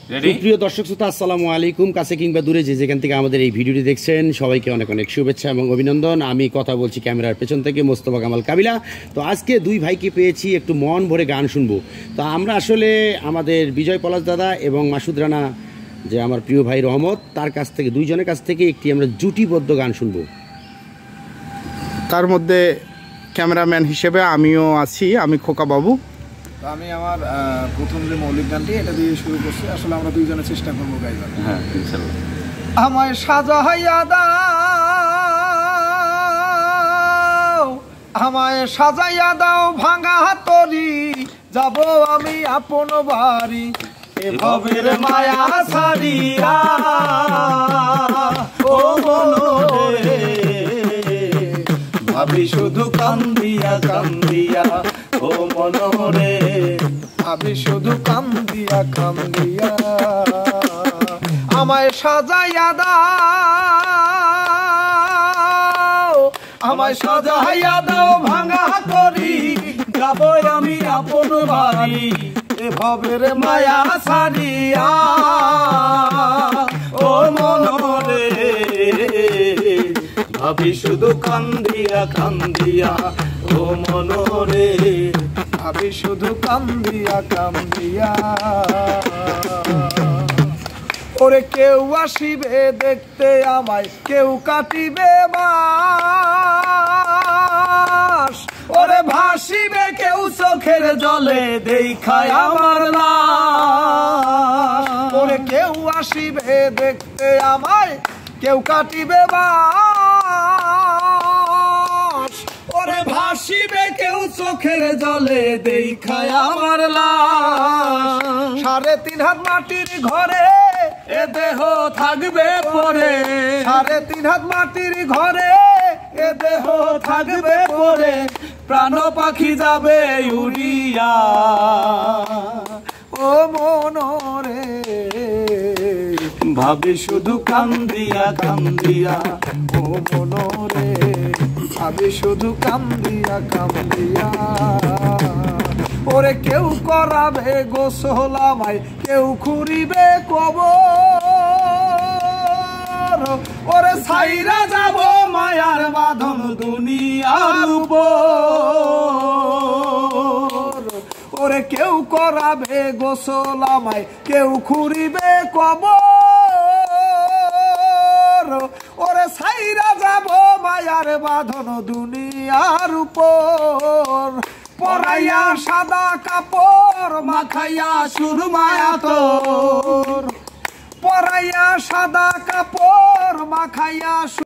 প্রিয় দর্শক শ্রোতা, আসসালামু আলাইকুম। কাছে কিংবা দূরে যে যেখান থেকে আমাদের এই ভিডিওটি দেখছেন, সবাইকে অনেক অনেক শুভেচ্ছা এবং অভিনন্দন। আমি কথা বলছি ক্যামেরার পেছন থেকে, মোস্তফা কামাল কাবিলা। তো আজকে দুই ভাইকে পেয়েছি, একটু মন ভরে গান শুনবো। তো আমরা আসলে আমাদের বিজয় পলাশ দাদা এবং মাসুদ রানা, যে আমার প্রিয় ভাই রহমত, তার কাছ থেকে, দুইজনের কাছ থেকে একটি আমরা জুটিবদ্ধ গান শুনবো। তার মধ্যে ক্যামেরাম্যান হিসেবে আমিও আছি, আমি খোকা বাবু। আমি আমার প্রথম যে মৌলিক গানটি এটা দিয়ে শুরু করছি। আসলে আমরা দুইজনে চেষ্টা করবো গাইবার। হ্যাঁ, ইনশাআল্লাহ। আমায় সাজাইয়া দাও, আমায় সাজাইয়া দাও ভাঙা তরি, যাব আমি আপন বাড়ি এভাবের মায়া ছাড়িয়া। ও মনে ভাবি শুধু কান্দিয়া কান্দিয়া, ও মনরে ভাবি শুধু কান্দিয়া কান্দিয়া। আমায় সাজাইয়া দাও, আমায় সাজাইয়া দাও ভাঙা করি, যাব আমি আপন বাড়ি এভাবের মায়া ছাড়িয়া। ও মনরে ভাবি শুধু কান্দিয়া কান্দিয়া, ও মনরে ভাবি শুধু কান্দিয়া কান্দিয়া। ওরে কেউ আসিবে দেখতে আমায়, কেউ কাটিবে বাস, ওরে ভাসিবে কেউ চোখের জলে দেখায় আমার লাশ। ওরে কেউ আসিবে দেখতে আমায়, কেউ কাটিবে বাস, ওরে ভাসিবে কেউ চোখের জলে দেখায় আমার লাশ। 3.5 হাত মাটির ঘরে এ দেহ থাকবে পরে, 3.5 হাত মাটির ঘরে এ দেহ থাকবে পরে, প্রাণ পাখি যাবে উড়িয়া। ও মনরে ভাবি শুধু কান্দিয়া কান্দিয়া, ও মনরে ভাবি শুধু কান্দিয়া কান্দিয়া। ওরে কেউ করাবে গোসল আমায়, কেউ খুঁড়িবে কবর, ওরে ছাইরা যাব মায়ার বাঁধন দুনিয়ার উপর। ওরে কেউ করাবে গোসল আমায়, কেউ খুঁড়িবে কবর, ওরে ছাইরা যাব মায়ার বাঁধন দুনিয়ার উপর। পরাইয়া সাদা কাপড় মাখাইয়া সুরমায়া তোর, পরাইয়া সাদা কাপড় মাখাইয়া